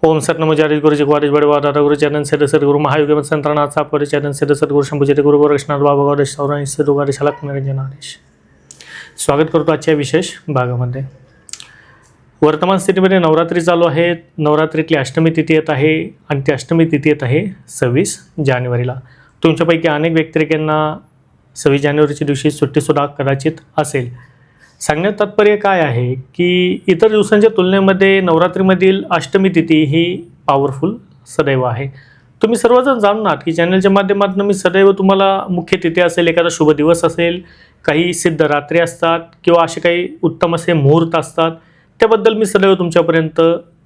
ओम sir नमो जारी गुरु जी वारिज बड़े वादा गुरु चरण से सदगुरु महायुग संतरनाथ सापर चरण से सदगुरु शंभूचे गुरु गोरक्षनाथ बाबा गौरेश सौरांश सदुगारी शलक निरंजन हरीश. स्वागत करतो आजच्या विशेष भागामध्ये. वर्तमान स्थितीमध्ये नवरात्री चालू आहे. नवरात्रीतली अष्टमी तिथी येत आहे आणि ती अष्टमी तिथी येत आहे 26 जानेवारीला. तुमच्यापैकी अनेक व्यक्तिरेखांना 26 जानेवारीच्या दिवशी सुट्टीसुद्धा कदाचित असेल. सांगण्यात तात्पर्य काय आहे की इतर दिवसांच्या तुलनेमध्ये नवरात्रीमधील अष्टमी तिथी ही पॉवरफुल सदैव आहे. तुम्ही सर्वजण जाणून आहात की चॅनलच्या माध्यमातून मी सदैव तुम्हाला मुख्य तिथी असेल, एखादा शुभ दिवस असेल, काही सिद्ध रात्री असतात किंवा असे काही उत्तम असे मुहूर्त असतात, त्याबद्दल मी सदैव तुमच्यापर्यंत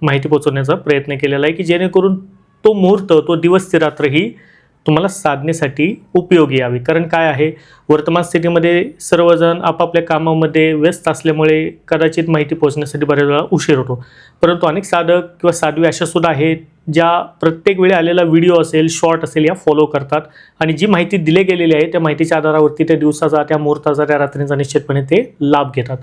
माहिती पोहोचवण्याचा प्रयत्न केलेला आहे की जेणेकरून तो मुहूर्त, तो दिवस, ती रात्र ही तुम्हाला साधण्यासाठी उपयोगी यावी. कारण काय आहे, वर्तमान स्थितीमध्ये सर्वजण आपापल्या कामामध्ये व्यस्त असल्यामुळे कदाचित माहिती पोहोचण्यासाठी बऱ्याच वेळा उशीर होतो. परंतु अनेक साधक किंवा साध्वी अशा सुद्धा आहेत ज्या प्रत्येक वेळी आलेला व्हिडिओ असेल, शॉर्ट असेल, या फॉलो करतात आणि जी माहिती दिली गेलेली आहे त्या माहितीच्या आधारावरती त्या दिवसाचा, त्या मुहूर्ताचा, त्या रात्रीचा निश्चितपणे ते लाभ घेतात.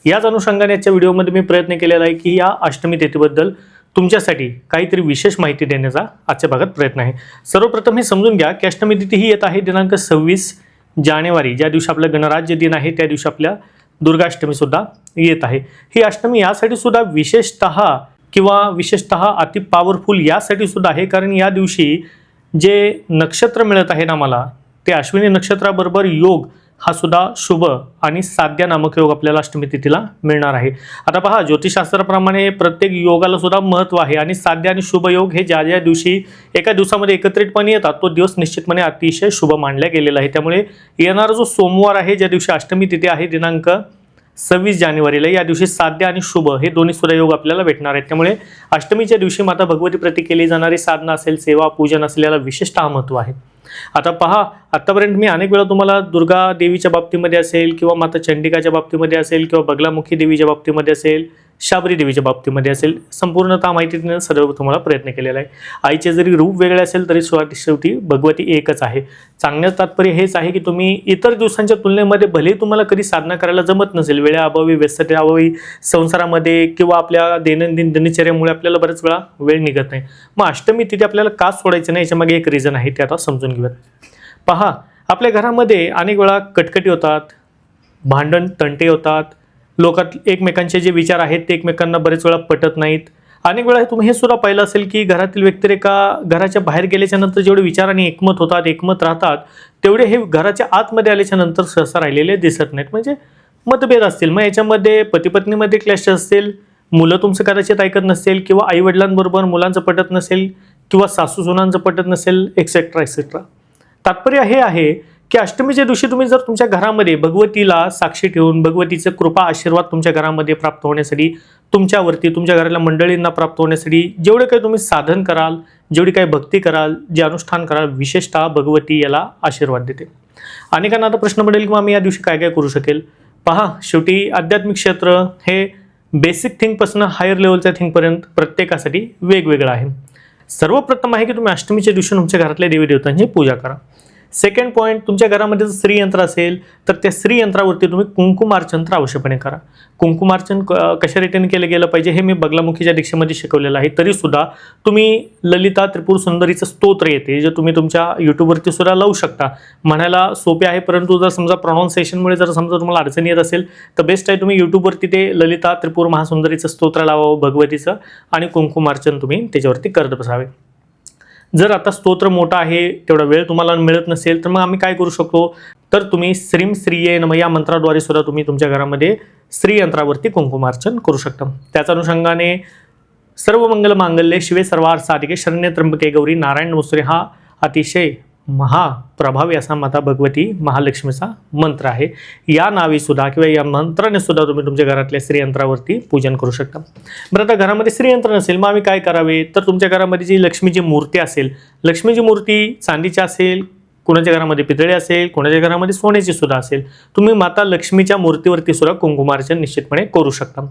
याच अनुषंगाने याच्या व्हिडिओमध्ये मी प्रयत्न केलेला आहे की या अष्टमी तिथीबद्दल तुमच्यासाठी काहीतरी विशेष माहिती देण्याचा आजच्या भागात प्रयत्न आहे. सर्वप्रथम हे समजून घ्या की अष्टमी तिथी ही येत आहे दिनांक 26 जानेवारी, ज्या दिवशी आपलं गणराज्य दिन आहे त्या दिवशी आपल्या दुर्गाष्टमी सुद्धा येत आहे. ही अष्टमी यासाठी सुद्धा विशेषतः अति पॉवरफुल यासाठी सुद्धा आहे कारण या दिवशी जे नक्षत्र मिळत आहे ना मला, ते अश्विनी नक्षत्राबरोबर योग हा सुद्धा शुभ आणि साध्या नामक योग आपल्याला अष्टमी तिथीला मिळणार आहे. आता पहा, ज्योतिषशास्त्राप्रमाणे प्रत्येक योगाला सुद्धा महत्त्व आहे आणि साध्य आणि शुभ योग हे ज्या ज्या दिवशी एका दिवसामध्ये एकत्रितपणे येतात तो दिवस निश्चितपणे अतिशय शुभ मानला गेलेला आहे. त्यामुळे येणारा जो सोमवार आहे, ज्या दिवशी अष्टमी तिथी आहे दिनांक 26 जानेवारीला, या दिवशी साध्य आणि शुभ हे दोन्ही सुद्धा योग आपल्याला भेटणार आहेत. त्यामुळे अष्टमीच्या दिवशी माता भगवती प्रती केली जाणारी साधना असेल, सेवा, पूजन असेल, याला विशेषतः महत्त्व आहे. आता पहा, आतापर्यंत मी अनेक वेळा तुम्हाला दुर्गा देवीच्या बाबतीमध्ये असेल किंवा माता चंडिकाच्या बाबतीमध्ये असेल किंवा बगलामुखी देवीच्या बाबतीमध्ये असेल, शाबरी देवीच्या बाबतीमध्ये असेल, संपूर्णतः माहिती देण्याचा सदैव तुम्हाला प्रयत्न केलेला आहे. आईचे जरी रूप वेगळे असेल तरी शेवटी भगवती एकच आहे. सांगण्याचं तात्पर्य हेच आहे की तुम्ही इतर दिवसांच्या तुलनेमध्ये भले तुम्हाला कधी साधना करायला जमत नसेल, वेळेअभावी, व्यस्ततेअभावी, संसारामध्ये किंवा आपल्या दैनंदिन दिनचर्यामुळे आपल्याला बरेच वेळा वेळ निघत नाही, मग अष्टमी तिथी आपल्याला का सोडायचं नाही याच्यामागे एक रिझन आहे, ते आता समजून घेऊयात. पहा, आपल्या घरामध्ये अनेक वेळा कटकटी होतात, भांडण तंटे होतात, लोकात एकमेकांचे जे विचार आहेत ते एकमेकांना बरेच वेळा पटत नाहीत. अनेक वेळा तुम्ही हे सुद्धा पाहिलं असेल की घरातील व्यक्तिरेखा घराच्या बाहेर गेल्याच्या नंतर जेवढे विचारांनी एकमत होतात, एकमत राहतात, तेवढे हे घराच्या आतमध्ये आल्याच्या नंतर सहसा राहिलेले दिसत नाहीत. म्हणजे मतभेद असतील, मग याच्यामध्ये पती पत्नीमध्ये क्लॅश असतील, मुलं तुमचं कदाचित ऐकत नसेल किंवा आई वडिलांबरोबर मुलांचं पटत नसेल किंवा सासू सुनांचं पटत नसेल, एक्सेट्रा एक्सेट्रा. तात्पर्य हे आहे की अष्टमीच्या दिवशी तुम्ही जर तुमच्या घरामध्ये भगवतीला साक्षी ठेवून भगवतीचं कृपा आशीर्वाद तुमच्या घरामध्ये प्राप्त होण्यासाठी, तुमच्यावरती, तुमच्या घरातल्या मंडळींना प्राप्त होण्यासाठी जेवढे काही तुम्ही साधन कराल, जेवढी काही भक्ती कराल, जे अनुष्ठान कराल, विशेषतः भगवती याला आशीर्वाद देते. अनेकांना आता प्रश्न पडेल की मग मी या दिवशी काय काय करू शकेल. पहा, शेवटी आध्यात्मिक क्षेत्र हे बेसिक थिंगपासून हायर लेवलच्या थिंगपर्यंत प्रत्येकासाठी वेगवेगळं आहे. सर्वप्रथम आहे की तुम्ही अष्टमीच्या दिवशी तुमच्या घरातल्या देवी देवतांची पूजा करा. सेकंड पॉईंट, तुमच्या घरामध्ये जर श्रीयंत्र असेल तर त्या श्रीयंत्रावरती तुम्ही कुंकुमार्चन तर आवश्यकपणे करा. कुंकुमार्चन कशा रीतीने केलं गेलं पाहिजे हे मी बगलामुखीच्या दीक्षेमध्ये शिकवलेलं आहे. तरीसुद्धा तुम्ही ललिता त्रिपुर सुंदरीचं स्तोत्र येते, जे तुम्ही तुमच्या यूट्यूबवरती सुद्धा लावू शकता. म्हणायला सोपे आहे, परंतु जर समजा प्रोनाऊन्सिएशनमुळे जर समजा तुम्हाला अडचणी येत असेल तर बेस्ट आहे तुम्ही यूट्यूबवरती ते ललिता त्रिपुर महासुंदरीचं स्तोत्र लावावं भगवतीचं आणि कुंकुमार्चन तुम्ही त्याच्यावरती करत बसावे. जर आता स्तोत्र मोठा आहे, तेवढा वेळ तुम्हाला मिळत नसेल तर मग आम्ही काय करू शकतो, तर तुम्ही श्रीम श्रीये नमः या मंत्राद्वारे सुद्धा तुम्ही तुमच्या घरामध्ये श्रीयंत्रावरती कुंकुमार्चन करू शकता. त्याच अनुषंगाने सर्व मंगल मांगल्ये शिवे सर्वार्थ साधिके शरण्ये त्र्यंबके गौरी नारायण नमोस्तुते हा अतिशय महाप्रभावी असा माता भगवती महालक्ष्मीचा मंत्र आहे. या नावी सुद्धा किंवा या मंत्राने सुद्धा तुम्ही तुमच्या घरातल्या श्रीयंत्रावरती पूजन करू शकता. बरं, आता घरामध्ये श्रीयंत्र नसेल मग आम्ही काय करावे, तर तुमच्या घरामध्ये जी लक्ष्मीची मूर्ती असेल, लक्ष्मीची मूर्ती चांदीची असेल, कोणाच्या घरामध्ये पितळी असेल, कोणाच्या घरामध्ये सोन्याची सुद्धा असेल, तुम्ही माता लक्ष्मीच्या मूर्तीवरती सुद्धा कुंकुमार्चन निश्चितपणे करू शकता.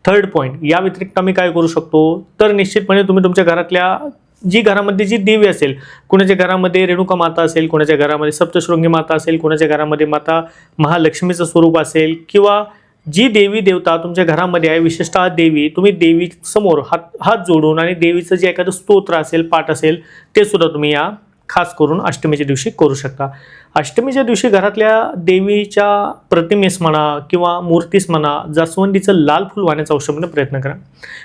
थर्ड पॉईंट, या व्यतिरिक्त आम्ही काय करू शकतो, तर निश्चितपणे तुम्ही तुमच्या घरातल्या जी घरामध्ये जी देवी असेल, कुणाच्या घरामध्ये रेणुका माता असेल, कुणाच्या घरामध्ये सप्तशृंगी माता असेल, कुणाच्या घरामध्ये माता महालक्ष्मीचं स्वरूप असेल किंवा जी देवी देवता तुमच्या घरामध्ये आहे, विशेषतः देवी, तुम्ही देवी समोर हात जोडून आणि देवीचं जे एखादं स्तोत्र असेल, पाठ असेल, ते सुद्धा तुम्ही या खास करून अष्टमीच्या दिवशी करू शकता. अष्टमीच्या दिवशी घरातल्या देवीच्या प्रतिमेस म्हणा किंवा मूर्तीस म्हणा जास्वंदीचं लाल फूल वाहण्याचा अवश्यपणे प्रयत्न करा.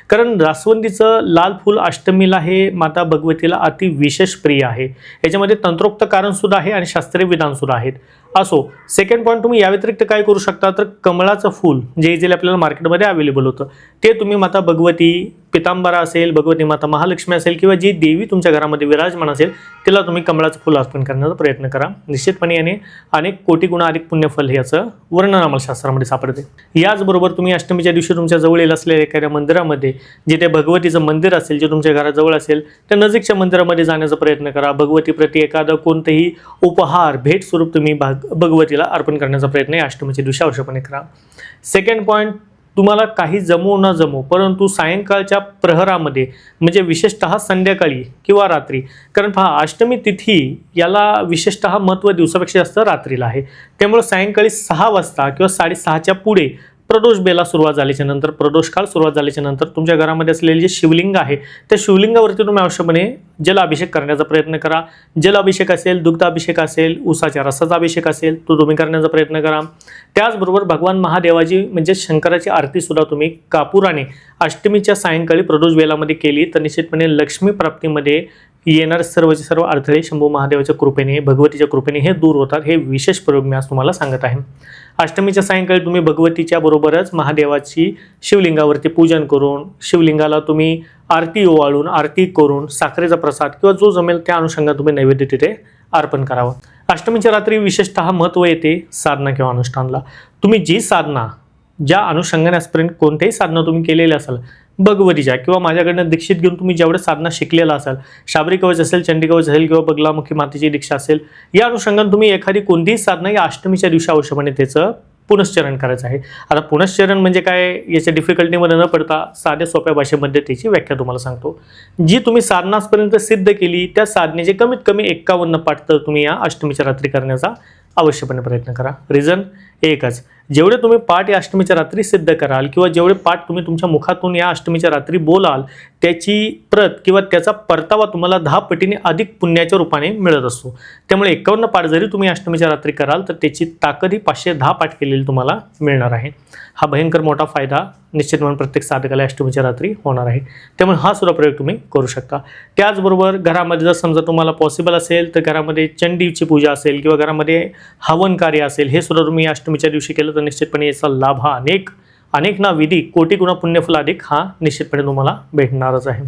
कारण जास्वंदीचं लाल फूल अष्टमीला हे माता भगवतीला अति विशेष प्रिय आहे. याच्यामध्ये तंत्रोक्त कारण सुद्धा आहे आणि शास्त्रीय विधान सुद्धा आहेत. असो, सेकंड पॉईंट, तुम्ही या व्यतिरिक्त काय करू शकता तर कमळाचं फूल जे इझिली आपल्याला मार्केटमध्ये अवेलेबल होतं ते तुम्ही माता भगवती, पितांबरा असेल, भगवती माता महालक्ष्मी असेल किंवा जी देवी तुमच्या घरामध्ये विराजमान असेल तिला तुम्ही कमळाचं फुल अर्पण करण्याचा प्रयत्न करा. निश्चितपणे याने अनेक कोटी गुणा अधिक पुण्यफल याचं वर्णन आम्हाला शास्त्रामध्ये सापडते. याचबरोबर तुम्ही अष्टमीच्या दिवशी तुमच्या जवळ असलेल्या एखाद्या मंदिरामध्ये, जिथे भगवतीचं मंदिर असेल जे तुमच्या घराजवळ असेल त्या नजीकच्या मंदिरामध्ये जाण्याचा प्रयत्न करा. भगवती प्रति एखादं कोणतेही उपहार, भेट स्वरूप तुम्ही भगवतीला अर्पण करण्याचा प्रयत्न या अष्टमीच्या दिवशी आवश्यकपणे करा. सेकंड पॉईंट, तुम्हाला काही जमो न जमो परंतु सायंकाळच्या प्रहरामध्ये म्हणजे विशेषतः संध्याकाळी किंवा रात्री, कारण पहा अष्टमी तिथी याला विशेषतः महत्त्व दिवसापेक्षा जास्त रात्रीला आहे. त्यामुळे सायंकाळी 6 वाजता किंवा 6:30च्या पुढे प्रदोष बेला सुरुवात झाल्याच्या नंतर, प्रदोष काळ सुरुवात झाल्याच्या नंतर तुमच्या घरामध्ये असलेले जे शिवलिंग आहे त्या शिवलिंगावरती तुम्ही आवश्यकपणे जलाभिषेक करण्याचा प्रयत्न करा. जलाभिषेक असेल, दुग्धाभिषेक असेल, उसाच्या रसाचा अभिषेक असेल तो तुम्ही करण्याचा प्रयत्न करा. त्याचबरोबर भगवान महादेवाची म्हणजे शंकराची आरती सुद्धा तुम्ही कापुराने अष्टमीच्या सायंकाळी प्रदोष बेलामध्ये केली तर निश्चितपणे लक्ष्मी प्राप्तीमध्ये येणारे सर्वचे सर्व अडथळे शंभू महादेवाच्या कृपेने, भगवतीच्या कृपेने हे दूर होतात. हे विशेष प्रयोग मी आज तुम्हाला सांगत आहे. अष्टमीच्या सायंकाळी तुम्ही भगवतीच्या बरोबरच महादेवाची शिवलिंगावरती पूजन करून, शिवलिंगाला तुम्ही आरती ओवाळून, आरती करून साखरेचा प्रसाद किंवा जो जमेल त्या अनुषंगाने तुम्ही नैवेद्य तिथे अर्पण करावं. अष्टमीच्या रात्री विशेषतः महत्त्व येते साधना किंवा अनुष्ठानला. तुम्ही जी साधना, ज्या अनुषंगाने आजपर्यंत कोणत्याही साधना तुम्ही केलेल्या असाल, भगवतीच्या किंवा माझ्याकडनं दीक्षित घेऊन तुम्ही जेवढे साधना शिकलेला असाल, शाबरी कवच असेल, चंडी कवच असेल किंवा बगलामुखी मातेची दीक्षा असेल, या अनुषंगाने तुम्ही एखादी कोणतीही साधना या अष्टमीच्या दिवशी आवश्यकपणे त्याचं पुनश्चरण करायचं आहे. आता पुनश्चरण म्हणजे काय याच्या डिफिकल्टीमध्ये न पडता साध्या सोप्या भाषेमध्ये त्याची व्याख्या तुम्हाला सांगतो. जी तुम्ही साधना आजपर्यंत सिद्ध केली त्या साधनेचे कमीत कमी 51 पाठ तर तुम्ही या अष्टमीच्या रात्री करण्याचा अवश्यपणे प्रयत्न करा. रिझन एकच, जेवढे तुम्ही पाठ या अष्टमीच्या रात्री सिद्ध कराल किंवा जेवढे पाठ तुम्ही तुमच्या मुखातून या अष्टमीच्या रात्री बोलाल त्याची प्रत किंवा त्याचा परतावा तुम्हाला 10 पटीने अधिक पुण्याच्या रूपाने मिळत असतो. त्यामुळे 51 पाठ जरी तुम्ही अष्टमीच्या रात्री कराल तर त्याची ताकद ही 510 पाठ केलेली तुम्हाला मिळणार आहे. हा भयंकर मोठा फायदा निश्चितपणे प्रत्येक साधकाला अष्टमीच्या रात्री होणार आहे. त्यामुळे हा सुद्धा प्रयोग तुम्ही करू शकता. त्याचबरोबर घरामध्ये जर समजा तुम्हाला पॉसिबल असेल तर घरामध्ये चंडीची पूजा असेल किंवा घरामध्ये हवन कार्य असेल हे सुद्धा तुम्ही अष्टमीच्या दिवशी केलं तर निश्चितपणे याचा लाभ हा अनेक ना विधी कोटी गुणा पुण्यफल अधिक हा निश्चितपणे तुम्हाला भेटणारच आहे.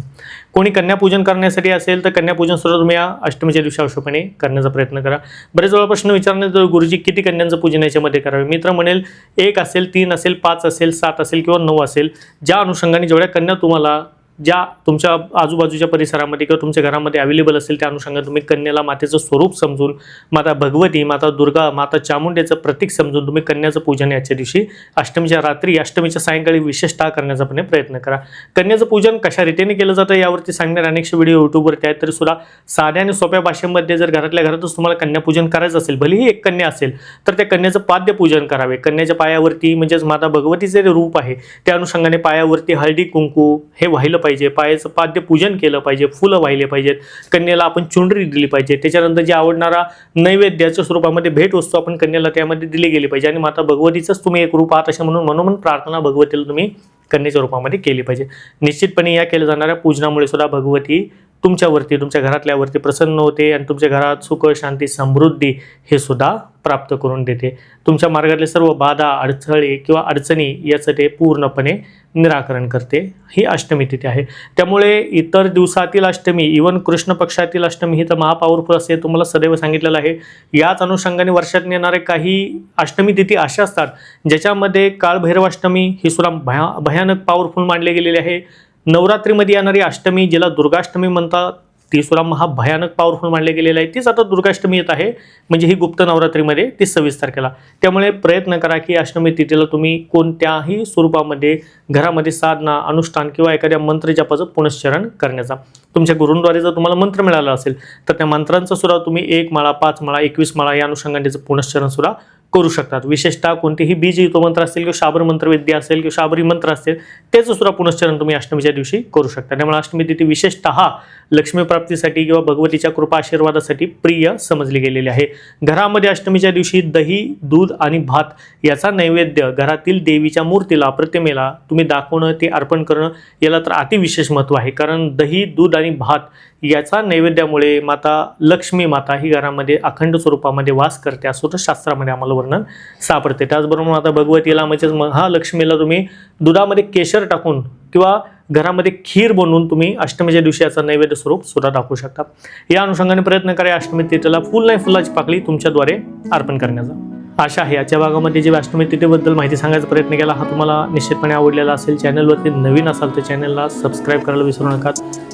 कोणी कन्यापूजन करण्यासाठी असेल तर कन्यापूजन सुद्धा तुम्ही या अष्टमीच्या दिवशी आवश्यकपणे करण्याचा प्रयत्न करा. बरेच वेळा प्रश्न विचारण्यात तर गुरुजी किती कन्यांचं पूजन याच्यामध्ये करावे. मित्र म्हणेल 1 असेल, 3 असेल, 5 असेल, 7 असेल किंवा 9 असेल, ज्या अनुषंगाने जेवढ्या कन्या तुम्हाला ज्या तुमच्या आजूबाजूच्या परिसरामध्ये किंवा तुमच्या घरामध्ये अवेलेबल असेल त्या अनुषंगाने तुम्ही कन्याला मातेचं स्वरूप समजून, माता भगवती, माता दुर्गा, माता चामुंडेचं प्रतीक समजून तुम्ही कन्याचं पूजन याच्या दिवशी अष्टमीच्या रात्री, अष्टमीच्या सायंकाळी विशेषतः करण्याचा पण प्रयत्न करा. कन्याचं पूजन कशा रीतीने केलं जातं यावरती सांगणारे अनेकशे व्हिडिओ यूट्यूबवरती आहेत. तरी सुद्धा साध्या आणि सोप्या भाषेमध्ये जर घरातल्या घरातच तुम्हाला कन्यापूजन करायचं असेल, भलेही एक कन्या असेल तर त्या कन्याचं पाद्य पूजन करावे. कन्याच्या पायावरती म्हणजेच माता भगवतीचे जे रूप आहे त्या अनुषंगाने पायावरती हळदी कुंकू हे वाहिलं पाहिजे, पायाचं पाद्य पूजन केलं पाहिजे, फुलं वाहिले पाहिजेत, कन्याला आपण चुंडरी दिली पाहिजे. त्याच्यानंतर जे आवडणारा नैवेद्याच्या स्वरूपामध्ये भेट वस्तू आपण कन्याला त्यामध्ये दिली गेली पाहिजे आणि माता भगवतीचंच तुम्ही एक रूप आहात अशा म्हणून मनोमन प्रार्थना भगवतीला तुम्ही कन्याच्या रूपामध्ये केली पाहिजे. निश्चितपणे या केल्या जाणाऱ्या पूजनामुळे सुद्धा भगवती तुमच्यावरती, तुमच्या घरातल्यावरती प्रसन्न होते आणि तुमच्या घरात सुख, शांती, समृद्धी हे सुद्धा प्राप्त करून देते. तुमच्या मार्गातले सर्व बाधा, अडथळे किंवा अडचणी याचं ते पूर्णपणे निराकरण करते. ही अष्टमी तिथी आहे. त्यामुळे इतर दिवसातील अष्टमी, इवन कृष्ण पक्षातील अष्टमी ही तर महापॉवरफुल असते, तुम्हाला सदैव सांगितलेलं आहे. याच अनुषंगाने वर्षात येणारे काही अष्टमी तिथी अशा असतात ज्याच्यामध्ये काळभैरवाष्टमी ही सुद्धा भयानक पॉवरफुल मानले गेलेली आहे. नवरात्रीमध्ये येणारी अष्टमी ज्याला दुर्गाष्टमी म्हणतात ती सुद्धा भयानक पॉवरफुल मानले गेलेलं आहे. तीच आता दुर्गाष्टमी येत आहे म्हणजे ही गुप्त नवरात्रीमध्ये 26 तारखेला. त्यामुळे प्रयत्न करा की अष्टमी तिथीला तुम्ही कोणत्याही स्वरूपामध्ये घरामध्ये साधना, अनुष्ठान किंवा एखाद्या मंत्र जपाचं पुनश्चरण करण्याचा. तुमच्या गुरूंद्वारे जर तुम्हाला मंत्र मिळाला असेल तर त्या मंत्रांचा सुद्धा तुम्ही 1 माळा, 5 माळा, 21 माळा या अनुषंगाने त्याचं पुनश्चरण सुद्धा करू शकतात. विशेषतः कोणतेही बीजयुक्त मंत्र असतील किंवा शाबर मंत्रविद्या असेल किंवा शाबरी मंत्र असतील त्याचं सुद्धा पुनश्चरण तुम्ही अष्टमीच्या दिवशी करू शकता. त्यामुळे अष्टमी तिथी विशेषतः लक्ष्मी प्राप्तीसाठी किंवा भगवतीच्या कृपा आशीर्वादासाठी प्रिय समजली गेलेली आहे. घरामध्ये अष्टमीच्या दिवशी दही, दूध आणि भात याचा नैवेद्य घरातील देवीच्या मूर्तीला, प्रतिमेला तुम्ही दाखवणं, ते अर्पण करणं याला तर अतिविशेष महत्त्व आहे. कारण दही, दूध आणि भात याचा नैवेद्यामुळे माता लक्ष्मी माता ही घरामध्ये अखंड स्वरूपामध्ये वास करते असं तर शास्त्रामध्ये आम्हाला वर्णन सापडते. त्याचबरोबर माता भगवतीला म्हणजेच महालक्ष्मीला तुम्ही दुधामध्ये केशर टाकून किंवा घरामध्ये खीर बनवून तुम्ही अष्टमीच्या दिवशी याचं नैवेद्य स्वरूप सुद्धा दाखवू शकता. या अनुषंगाने प्रयत्न करा अष्टमी तिथीला फुल नाही फुलाची पाकळी तुमच्याद्वारे अर्पण करण्याचा. आशा आहे आजच्या भागामध्ये जे अष्टमी तिथीबद्दल माहिती सांगायचा प्रयत्न केला हा तुम्हाला निश्चितपणे आवडलेला असेल. चॅनलवरती नवीन असाल तर चॅनलला सबस्क्राईब करायला विसरू नका.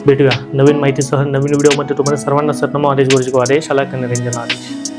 भेटूया नवीन माहितीसह नवीन व्हिडिओमध्ये. तुम्हाला सर्वांना सतनाम आदेश गुरुजी को आदेश आला निरंजन आदेश.